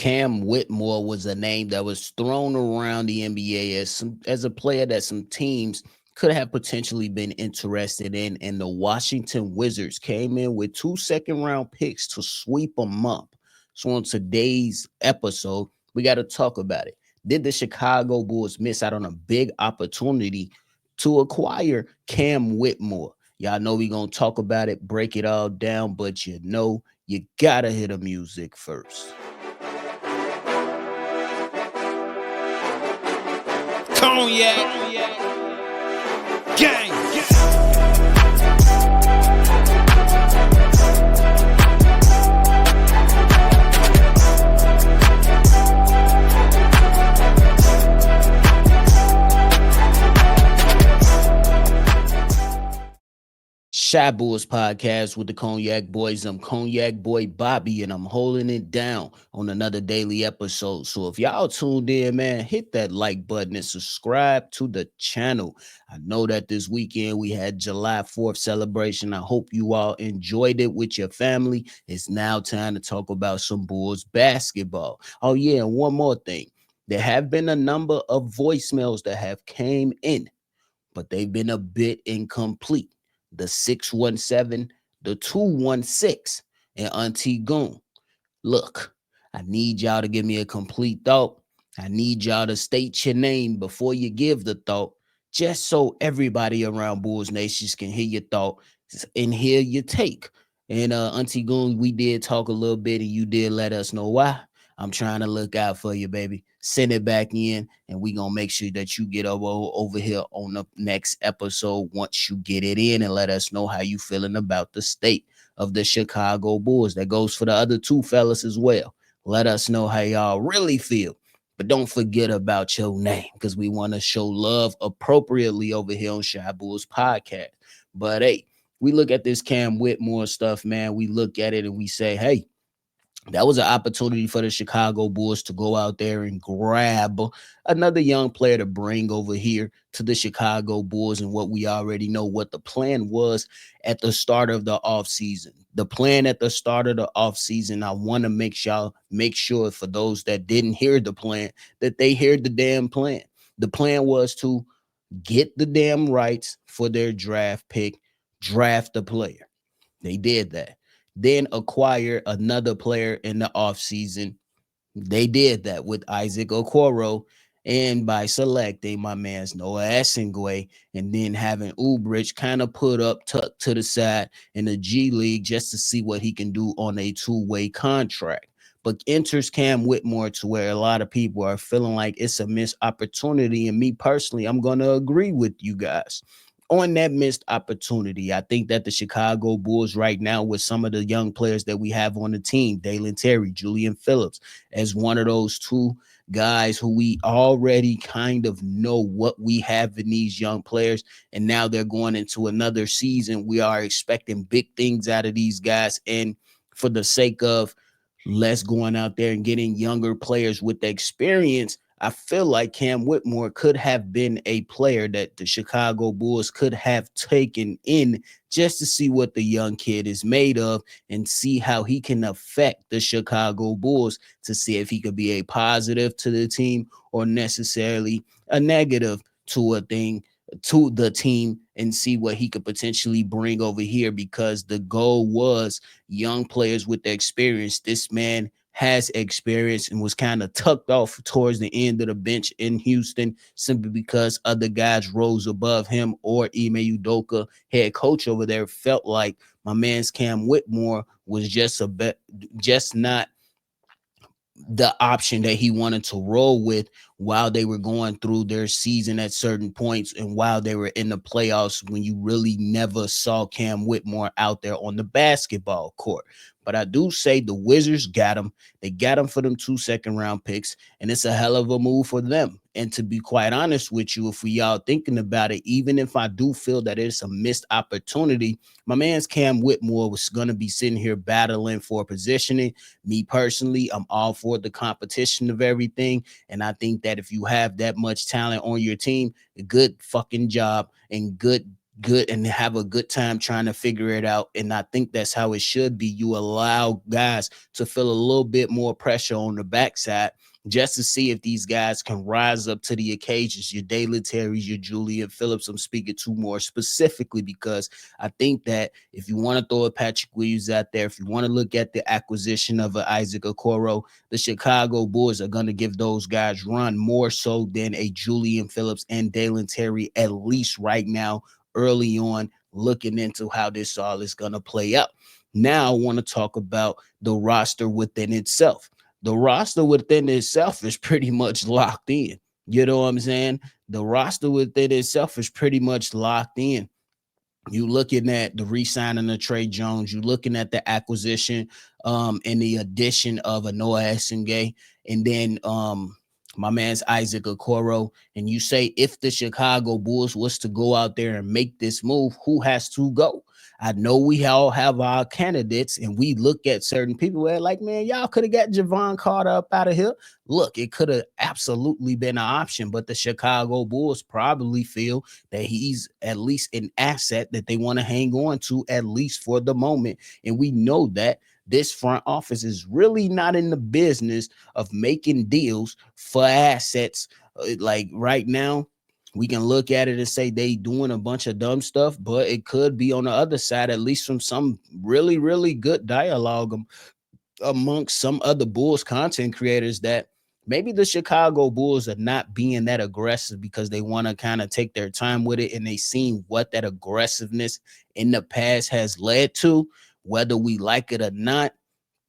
Cam Whitmore was a name that was thrown around the NBA as a player that some teams could have potentially been interested in, and the Washington Wizards came in with 2 second-round picks to sweep them up. So on today's episode, we got to talk about it. Did the Chicago Bulls miss out on a big opportunity to acquire Cam Whitmore? Y'all know we gonna talk about it, break it all down, but you gotta hear the music first. Cognac, gang. Shy Bulls podcast with the Cognac Boys. I'm Cognac Boy Bobby, and I'm holding it down on another daily episode. So if y'all tuned in, man, hit that like button and subscribe to the channel. I know that this weekend we had July 4th celebration. I hope you all enjoyed it with your family. It's now time to talk about some Bulls basketball. Oh yeah, and one more thing. There have been a number of voicemails that have came in, but they've been a bit incomplete. The 617, the 216, and Auntie Goon. Look, I need y'all to give me a complete thought. I need y'all to state your name before you give the thought, just so everybody around Bulls Nations can hear your thought and hear your take. And Auntie Goon, we did talk a little bit, and you did let us know why. I'm trying to look out for you, baby. Send it back in, and we gonna make sure that you get over here on the next episode once you get it in, and let us know how you feeling about the state of the Chicago Bulls. That goes for the other two fellas as well. Let us know how y'all really feel. But don't forget about your name, because we want to show love appropriately over here on Shy Bulls Podcast. But hey, we look at this Cam Whitmore stuff, man. We look at it and we say, hey, that was an opportunity for the Chicago Bulls to go out there and grab another young player to bring over here to the Chicago Bulls. And what we already know what the plan was at the start of the offseason. The plan at the start of the offseason, I want to make sure for those that didn't hear the plan, that they heard the damn plan. The plan was to get the damn rights for their draft pick, draft the player. They did that. Then acquire another player in the offseason. They did that with Isaac Okoro, and by selecting my man's Noah Esingwe, and then having Ubrich kind of put up tucked to the side in the G League just to see what he can do on a two-way contract. But enters Cam Whitmore to where a lot of people are feeling like it's a missed opportunity. And me personally, I'm going to agree with you guys on that missed opportunity. I think that the Chicago Bulls right now, with some of the young players that we have on the team, Dalen Terry, Julian Phillips, as one of those two guys who we already kind of know what we have in these young players, and now they're going into another season. We are expecting big things out of these guys, and for the sake of less going out there and getting younger players with the experience, I feel like Cam Whitmore could have been a player that the Chicago Bulls could have taken in just to see what the young kid is made of and see how he can affect the Chicago Bulls, to see if he could be a positive to the team or necessarily a negative to the team, and see what he could potentially bring over here, because the goal was young players with the experience. This man has experience and was kind of tucked off towards the end of the bench in Houston simply because other guys rose above him, or Ime Udoka, head coach over there, felt like my man's Cam Whitmore was just not the option that he wanted to roll with while they were going through their season at certain points, and while they were in the playoffs, when you really never saw Cam Whitmore out there on the basketball court. But I do say the Wizards got him. They got him for them 2 second-round picks, and it's a hell of a move for them. And to be quite honest with you, if we all thinking about it, even if I do feel that it's a missed opportunity, my man's Cam Whitmore was going to be sitting here battling for positioning. Me personally, I'm all for the competition of everything, and I think that if you have that much talent on your team, a good fucking job and good good and have a good time trying to figure it out. And I think that's how it should be. You allow guys to feel a little bit more pressure on the backside just to see if these guys can rise up to the occasions. Your Daily Terrys, your Julian Phillips, I'm speaking to more specifically because I think that if you want to throw a Patrick Williams out there, if you want to look at the acquisition of a Isaac Okoro, the Chicago Bulls are going to give those guys run more so than a Julian Phillips and Dalen Terry, at least right now, early on, looking into how this all is going to play out. Now, I want to talk about the roster within itself. The roster within itself is pretty much locked in. You know what I'm saying? The roster within itself is pretty much locked in. You looking at the re-signing of Trey Jones, you looking at the acquisition and the addition of a Noah Essengay, and then my man's Isaac Okoro. And you say if the Chicago Bulls was to go out there and make this move, who has to go? I know we all have our candidates, and we look at certain people where like, man, y'all could have got Javon Carter up out of here. Look, it could have absolutely been an option, but the Chicago Bulls probably feel that he's at least an asset that they want to hang on to, at least for the moment. And we know that this front office is really not in the business of making deals for assets. Like right now, we can look at it and say they doing a bunch of dumb stuff, but it could be on the other side, at least from some really, really good dialogue amongst some other Bulls content creators, that maybe the Chicago Bulls are not being that aggressive because they want to kind of take their time with it, and they seen what that aggressiveness in the past has led to, whether we like it or not.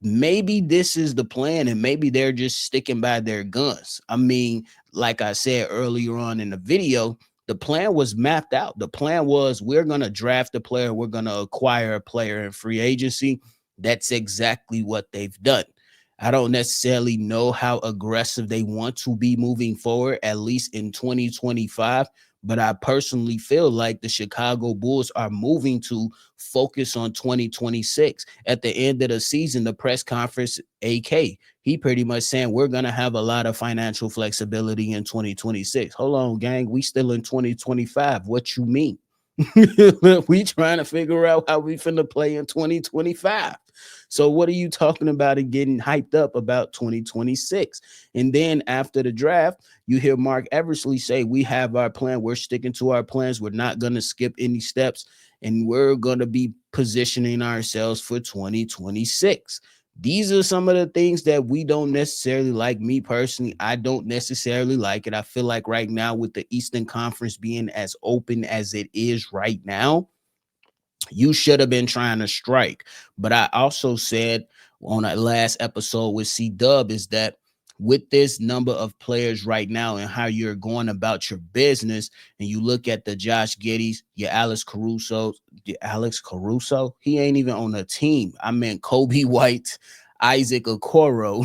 Maybe this is the plan, and maybe they're just sticking by their guns. I mean, like I said earlier on in the video, the plan was mapped out. The plan was we're going to draft a player, we're going to acquire a player in free agency. That's exactly what they've done. I don't necessarily know how aggressive they want to be moving forward, at least in 2025. But I personally feel like the Chicago Bulls are moving to focus on 2026. At the end of the season, the press conference, AK, he pretty much saying we're going to have a lot of financial flexibility in 2026. Hold on, gang. We still in 2025. What you mean? We trying to figure out how we finna play in 2025. So what are you talking about and getting hyped up about 2026? And then after the draft, you hear Mark Eversley say, we have our plan. We're sticking to our plans. We're not going to skip any steps, and we're going to be positioning ourselves for 2026. These are some of the things that we don't necessarily like. Me personally, I don't necessarily like it. I feel like right now, with the Eastern Conference being as open as it is right now, you should have been trying to strike. But I also said on that last episode with C Dub is that with this number of players right now and how you're going about your business, and you look at the Josh Giddey's, Alex Caruso, he ain't even on a team. I meant Kobe White, Isaac Okoro,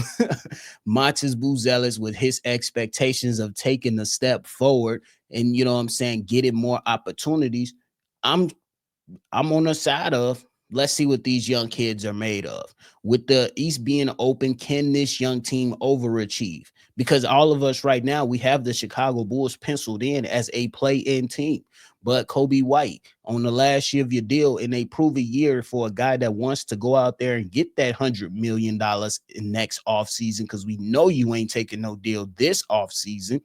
Montes Buzelis with his expectations of taking a step forward and, you know what I'm saying, getting more opportunities. I'm I'm on the side of, let's see what these young kids are made of. With the East being open, can this young team overachieve? Because all of us right now, we have the Chicago Bulls penciled in as a play-in team. But Kobe White on the last year of your deal, in a proven year for a guy that wants to go out there and get that $100 million in next offseason, because we know you ain't taking no deal this offseason.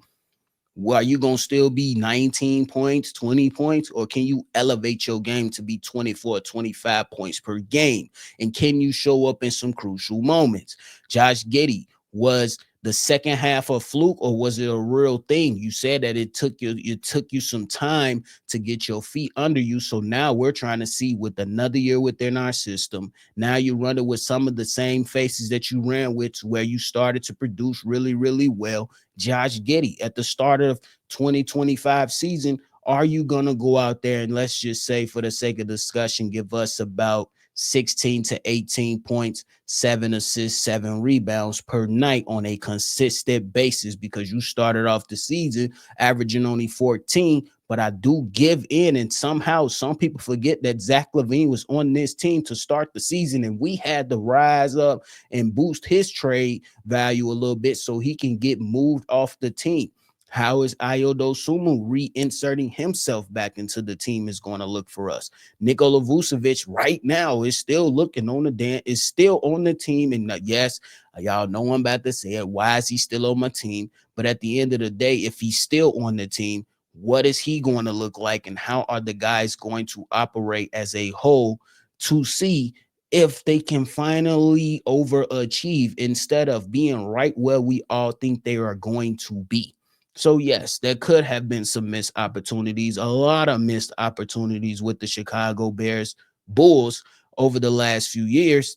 Well, are you going to still be 19 points, 20 points, or can you elevate your game to be 24, 25 points per game? And can you show up in some crucial moments? Josh Giddey, was the second half a fluke, or was it a real thing? You said that it took you some time to get your feet under you. So now we're trying to see, with another year within our system, now you're running with some of the same faces that you ran with, where you started to produce really, really well. Josh Giddey at the start of 2025 season, are you going to go out there and, let's just say for the sake of discussion, give us about 16 to 18 points, 7 assists, 7 rebounds per night on a consistent basis? Because you started off the season averaging only 14. But I do give in, and somehow some people forget that Zach LaVine was on this team to start the season, and we had to rise up and boost his trade value a little bit so he can get moved off the team. How is Ayodo Sumu reinserting himself back into the team is going to look for us? Nikola Vucevic right now is still looking on is still on the team. And yes, y'all know I'm about to say it. Why is he still on my team? But at the end of the day, if he's still on the team, what is he going to look like? And how are the guys going to operate as a whole to see if they can finally overachieve instead of being right where we all think they are going to be? So yes, there could have been some missed opportunities, a lot of missed opportunities with the Chicago Bears Bulls over the last few years.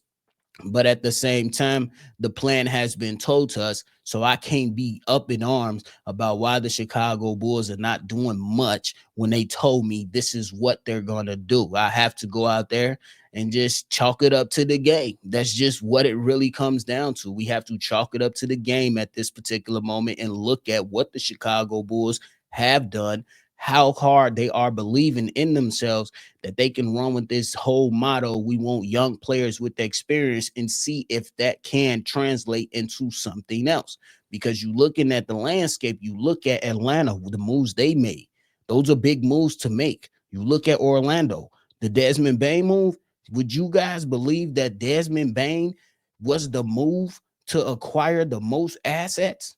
But at the same time, the plan has been told to us. So I can't be up in arms about why the Chicago Bulls are not doing much when they told me this is what they're going to do. I have to go out there and just chalk it up to the game. That's just what it really comes down to. We have to chalk it up to the game at this particular moment and look at what the Chicago Bulls have done, how hard they are believing in themselves, that they can run with this whole motto, we want young players with experience, and see if that can translate into something else. Because you looking at the landscape, you look at Atlanta, the moves they made. Those are big moves to make. You look at Orlando, the Desmond Bain move. Would you guys believe that Desmond Bain was the move to acquire the most assets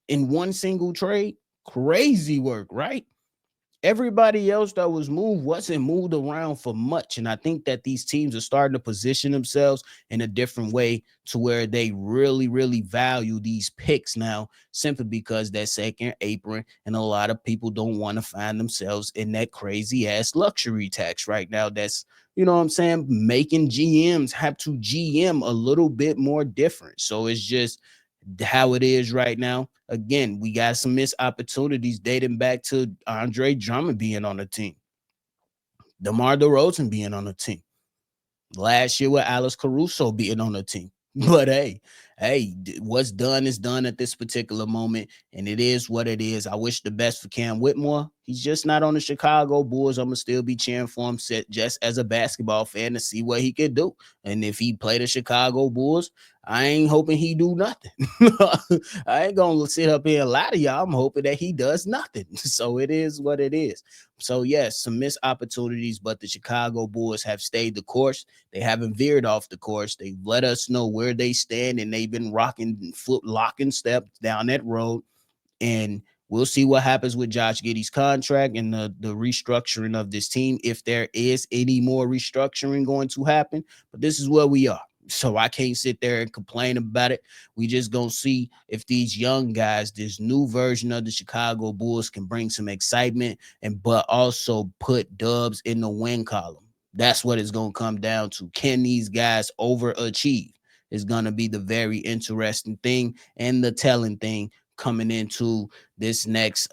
in one single trade? Crazy work, right? Everybody else that was moved wasn't moved around for much. And I think that these teams are starting to position themselves in a different way to where they really, really value these picks now, simply because that second apron. And a lot of people don't want to find themselves in that crazy ass luxury tax right now. That's, you know what I'm saying, making GMs have to GM a little bit more different. So it's just how it is right now. Again, we got some missed opportunities dating back to Andre Drummond being on the team, DeMar DeRozan being on the team, last year with Alex Caruso being on the team. But what's done is done at this particular moment, and it is what it is. I wish the best for Cam Whitmore. He's just not on the Chicago Bulls. I'm gonna still be cheering for him, just as a basketball fan, to see what he could do. And if he play the Chicago Bulls, I ain't hoping he do nothing. I ain't gonna sit up here and lie to y'all. I'm hoping that he does nothing. So it is what it is. So yes, some missed opportunities, but the Chicago Bulls have stayed the course. They haven't veered off the course. They've let us know where they stand, and they've been rocking foot locking steps down that road. And we'll see what happens with Josh Giddey's contract and the restructuring of this team, if there is any more restructuring going to happen. But this is where we are. So I can't sit there and complain about it. We just gonna see if these young guys, this new version of the Chicago Bulls, can bring some excitement and but also put dubs in the win column. That's what it's gonna come down to. Can these guys overachieve? Is gonna be the very interesting thing and the telling thing coming into this next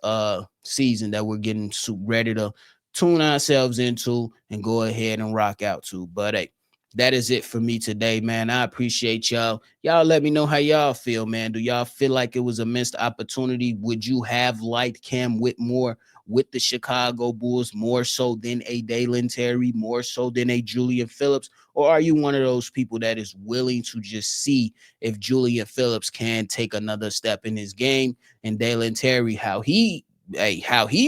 season that we're getting ready to tune ourselves into and go ahead and rock out to. But hey, that is it for me today, man. I appreciate y'all. Y'all let me know how y'all feel, man. Do y'all feel like it was a missed opportunity? Would you have liked Cam Whitmore with the Chicago Bulls more so than a Dalen Terry, more so than a Julian Phillips? Or are you one of those people that is willing to just see if Julian Phillips can take another step in his game, and Dalen Terry, how he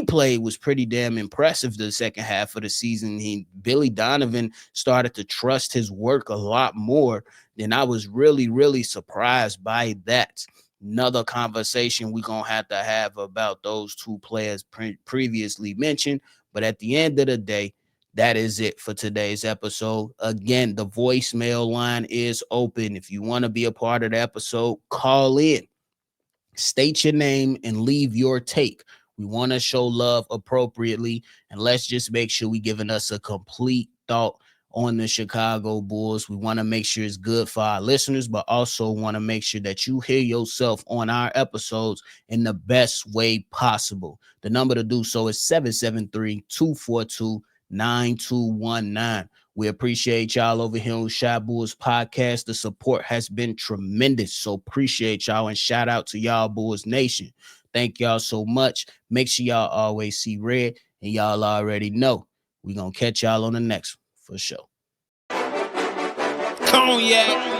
played was pretty damn impressive the second half of the season. Billy Donovan started to trust his work a lot more, and I was really, really surprised by that. Another conversation we're gonna have about those two players previously mentioned. But at the end of the day, that is it for today's episode. Again, the voicemail line is open. If you want to be a part of the episode, call in, state your name, and leave your take. We want to show love appropriately, and let's just make sure we giving us a complete thought on the Chicago Bulls. We want to make sure it's good for our listeners, but also want to make sure that you hear yourself on our episodes in the best way possible. The number to do so is 773-242-9219. We appreciate y'all over here on Shy Bulls Podcast. The support has been tremendous. So appreciate y'all, and shout out to y'all Bulls Nation. Thank y'all so much. Make sure y'all always see red, and y'all already know we gonna catch y'all on the next one for sure. Cognac.